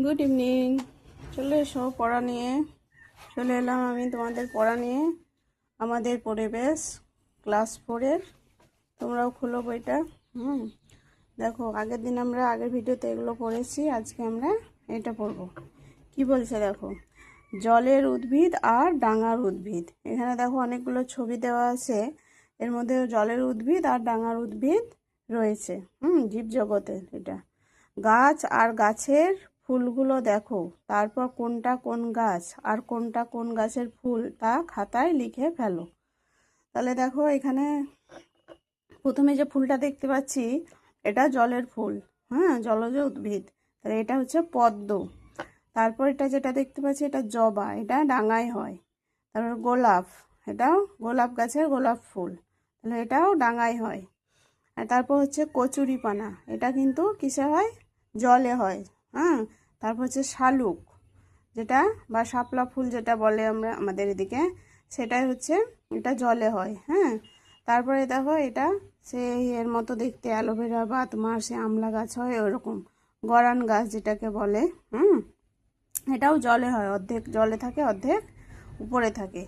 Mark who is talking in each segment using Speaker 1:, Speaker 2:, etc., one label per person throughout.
Speaker 1: Good evening. চলে এসো পড়া নিয়ে। চলে এলাম আমি তোমাদের পড়া নিয়ে। আমাদের পরিবেশ ক্লাস 4-এর। তোমরাও খুলো বইটা। দেখো, আগের দিন আমরা আগের ভিডিওতে এগুলো পড়েছি, আজকে আমরা এটা পড়বো। কি বলছে দেখো, জলের উদ্ভিদ আর ডাঙার উদ্ভিদ। এখানে দেখো অনেকগুলো ছবি দেওয়া আছে, এর মধ্যে জলের উদ্ভিদ আর ডাঙার উদ্ভিদ রয়েছে। জীবজগতের এটা। গাছ আর গাছের ফুলগুলো দেখো, তারপর কোনটা কোন গাছ আর কোনটা কোন গাছের ফুল তা খাতায় লিখে ফেলো। তাহলে দেখো, এখানে প্রথমে যে ফুলটা দেখতে পাচ্ছি এটা জলের ফুল, জলজ উদ্ভিদ। তাহলে এটা হচ্ছে পদ্ম। তারপর এটা যেটা দেখতে পাচ্ছি এটা জবা, এটা ডাঙায় হয়। তারপর গোলাপ, এটাও গোলাপ গাছের গোলাপ ফুল, তাহলে এটাও ডাঙায় হয়। আর তারপর হচ্ছে কচুরিপানা, এটা কিন্তু কিসে হয়? জলে হয়। তারপর হচ্ছে শালুক, যেটা বা শাপলা ফুল যেটা বলে আমরা আমাদের এদিকে, সেটাই হচ্ছে এটা জলে হয়। তারপরে দেখো এটা সেই এর মতো দেখতে অ্যালোভেরা বা তোমার সে আমলা গাছ হয় ওরকম, গরান গাছ যেটাকে বলে। এটাও জলে হয়, অর্ধেক জলে থাকে অর্ধেক উপরে থাকে।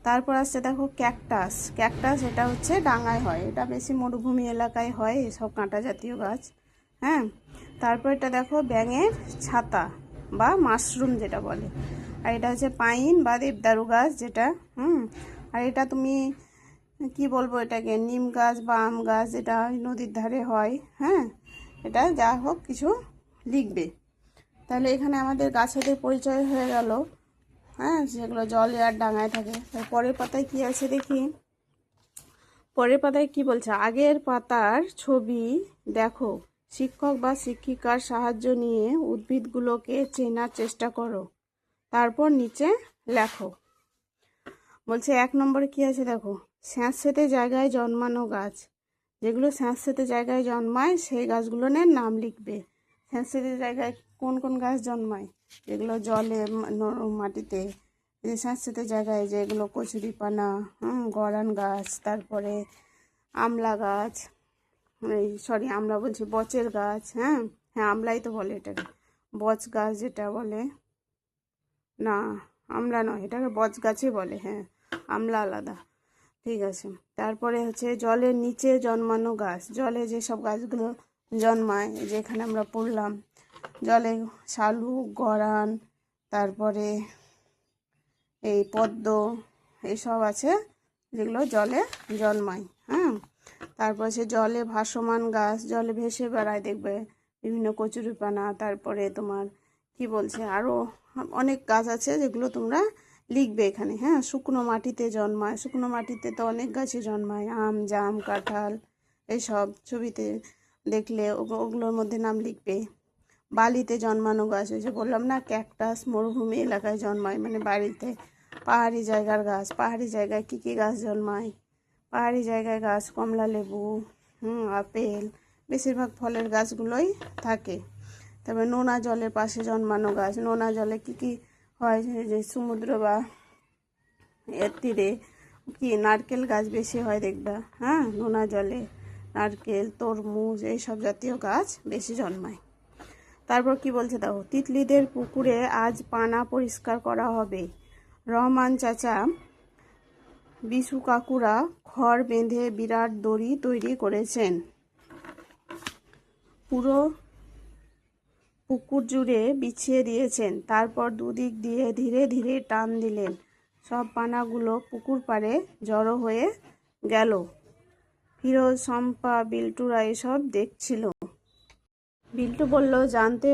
Speaker 1: তারপর আসছে দেখো ক্যাকটাস। ক্যাকটাস এটা হচ্ছে ডাঙায় হয়, এটা বেশি মরুভূমি এলাকায় হয় এসব কাঁটা জাতীয় গাছ। তারপর এটা দেখো ব্যাঙের ছাতা বা মাশরুম যেটা বলে। আর এটা হচ্ছে পাইন বা দেবদারু গাছ যেটা। আর এটা তুমি কি বলবো, এটাকে নিম গাছ বা আম গাছ, যেটা নদীর ধারে হয়। এটা যা হোক কিছু লিখবে। তাহলে এখানে আমাদের গাছেদের পরিচয় হয়ে গেল, যেগুলো জলে আর ডাঙায় থাকে। পরের পাতায় কি আছে দেখি। পরের পাতায় কি বলছে, আগের পাতার ছবি দেখো, শিক্ষক বা শিক্ষিকার সাহায্য নিয়ে উদ্ভিদগুলোকে চেনার চেষ্টা করো, তারপর নিচে লেখো। বলছে 1 নম্বরে কি আছে দেখো, স্যাঁতসেঁতে জায়গায় জন্মানো গাছ। যেগুলো স্যাঁতসেঁতে জায়গায় জন্মায় সেই গাছগুলোর নাম লিখবে। স্যাঁতসেঁতে জায়গায় কোন কোন গাছ জন্মায়? যেগুলো জলে মাটিতে, স্যাঁতসেঁতে জায়গায় যেগুলো কচুরিপানা, গরান গাছ, তারপরে আমলা গাছ, আমলা বলছি বচের গাছ। আমলাই তো বলে এটাকে, বচ গাছ যেটা বলে না, আমলা নয়, এটাকে বচ গাছই বলে। আমলা আলাদা, ঠিক আছে। তারপরে হচ্ছে জলের নিচে জন্মানো গাছ, জলে যেসব গাছগুলো জন্মায়, যেখানে আমরা পড়লাম জলে শালুক, গরান, তারপরে এই পদ্ম, এইসব আছে যেগুলো জলে জন্মায়। তারপর সে জলে ভাসমান গাছ, জলে ভেসে বেড়ায়, দেখবে বিভিন্ন কচুরিপানা। তারপরে তোমার কি বলছে, আরও অনেক গাছ আছে যেগুলো তোমরা লিখবে এখানে। শুকনো মাটিতে জন্মায়, শুকনো মাটিতে তো অনেক গাছই জন্মায়, আম, জাম, কাঁঠাল, এইসব ছবিতে দেখলে ওগুলোর মধ্যে নাম লিখবে। বালিতে জন্মানো গাছ, ওই যে বললাম না ক্যাকটাস মরুভূমি এলাকায় জন্মায়, মানে বাড়িতে পাহাড়ি জায়গার গাছ। পাহাড়ি জায়গায় কী কী গাছ জন্মায়? পাহাড়ি জায়গায় গাছ কমলা লেবু, আপেল, বেশিরভাগ ফলের গাছগুলোই থাকে। তবে নোনা জলের পাশে জন্মানো গাছ, নোনা জলে কী কী হয়, যে সমুদ্র বা এর তীরে কি নারকেল গাছ বেশি হয় দেখবা। নোনা জলে নারকেল, তরমুজ, এইসব জাতীয় গাছ বেশি জন্মায়। তারপর কি বলছে দেখো, তিতলিদের পুকুরে আজ পানা পরিষ্কার করা হবে। রহমান চাচা, বিশু কাকুরা খড় বেঁধে বিরাট দড়ি তৈরি করেছেন। পুরো পুকুর জুড়ে বিছিয়ে দিয়েছেন। তারপর দুদিক দিয়ে ধীরে ধীরে টান দিলেন, সব পানাগুলো পুকুর পাড়ে জড়ো হয়ে গেল। ফিরোজ, শম্পা, বিল্টুরা এসব দেখছিল। বিল্টু বলল, জানতে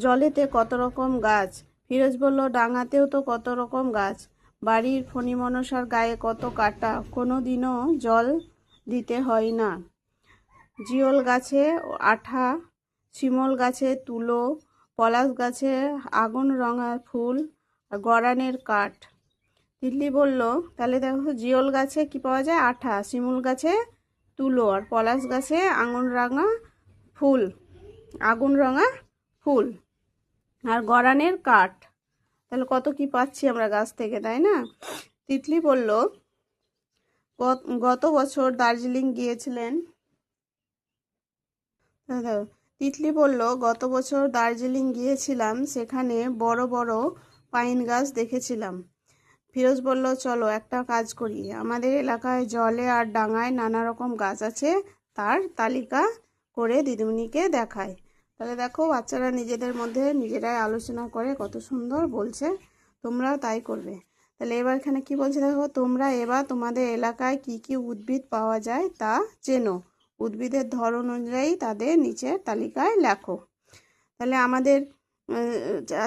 Speaker 1: জলেতে কত রকম গাছ। ফিরোজ বলল, ডাঙাতেও তো কত রকম গাছ। বাড়ির ফণিমনসার গায়ে কত কাঁটা, কোনো দিনও জল দিতে হয় না। জিওল গাছে আঠা, শিমল গাছে তুলো, পলাশ গাছে আগুন রঙা ফুল, গরানের কাঠ। তিতলি বলল, তাহলে দেখো জিওল গাছে কি পাওয়া যায়? আঠা। শিমুল গাছে তুলো, আর পলাশ গাছে আগুন রঙা ফুল, আর গরানের কাঠ। তাহলে কত কি পাচ্ছি আমরা গাছ থেকে, তাই না? তিতলি বলল, গত বছর দার্জিলিং গিয়েছিলেন। তিতলি বলল, গত বছর দার্জিলিং গিয়েছিলাম, সেখানে বড় বড় পাইন গাছ দেখেছিলাম। ফিরোজ বলল, চলো একটা কাজ করি, আমাদের এলাকায় জলে আর ডাঙায় নানা রকম গাছ আছে, তার তালিকা করে দিদিমণিকে দেখায়। তাহলে দেখো, বাচ্চারা নিজেদের মধ্যে নিজেরাই আলোচনা করে কত সুন্দর বলছে, তোমরাও তাই করবে। তাহলে এবার এখানে কি বলছে দেখো, তোমরা এবার তোমাদের এলাকায় কি কি উদ্ভিদ পাওয়া যায় তা চেনো, উদ্ভিদের ধরন অনুযায়ী তাদের নিচের তালিকায় লেখো। তাহলে আমাদের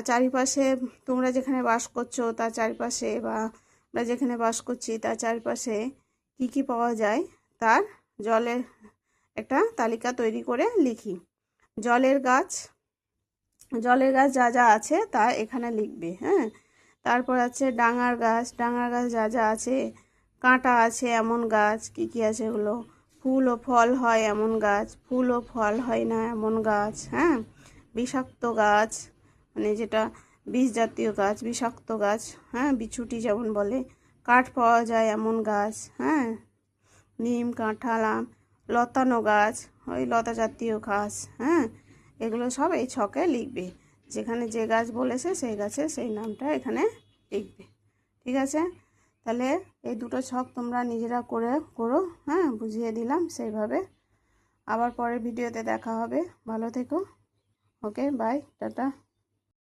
Speaker 1: চারিপাশে, তোমরা যেখানে বাস করছো তার চারিপাশে, বা আমরা যেখানে বাস করছি তার চারিপাশে কি কি পাওয়া যায় তার জলের একটা তালিকা তৈরি করে লিখি। জলের গাছ যা যা আছে তা এখানে লিখবে। হ্যাঁ, তারপর আছে ডাঙার গাছ যা যা আছে, কাঁটা আছে এমন গাছ কি কি আছে এগুলো, ফুল ও ফল হয় এমন গাছ, ফুল ও ফল হয় না এমন গাছ। হ্যাঁ, বিষাক্ত গাছ মানে যেটা বিষ জাতীয় গাছ, বিষাক্ত গাছ, হ্যাঁ, বিছুটি যেমন বলে। কাঠ পাওয়া যায় এমন গাছ, হ্যাঁ, নিম, কাঁঠাল, আম। লতানো গাছ, ওই লতা জাতীয় গাছ। হ্যাঁ, এগুলো সব এই ছকে লিখবে, যেখানে যে গাছ বলেছে সেই গাছের সেই নামটা এখানে লিখবে। ঠিক আছে, তাহলে এই দুটো ছক তোমরা নিজেরা করো। হ্যাঁ, বুঝিয়ে দিলাম সেইভাবে। আবার পরের ভিডিওতে দেখা হবে, ভালো থেকো। ওকে, বাই, টাটা।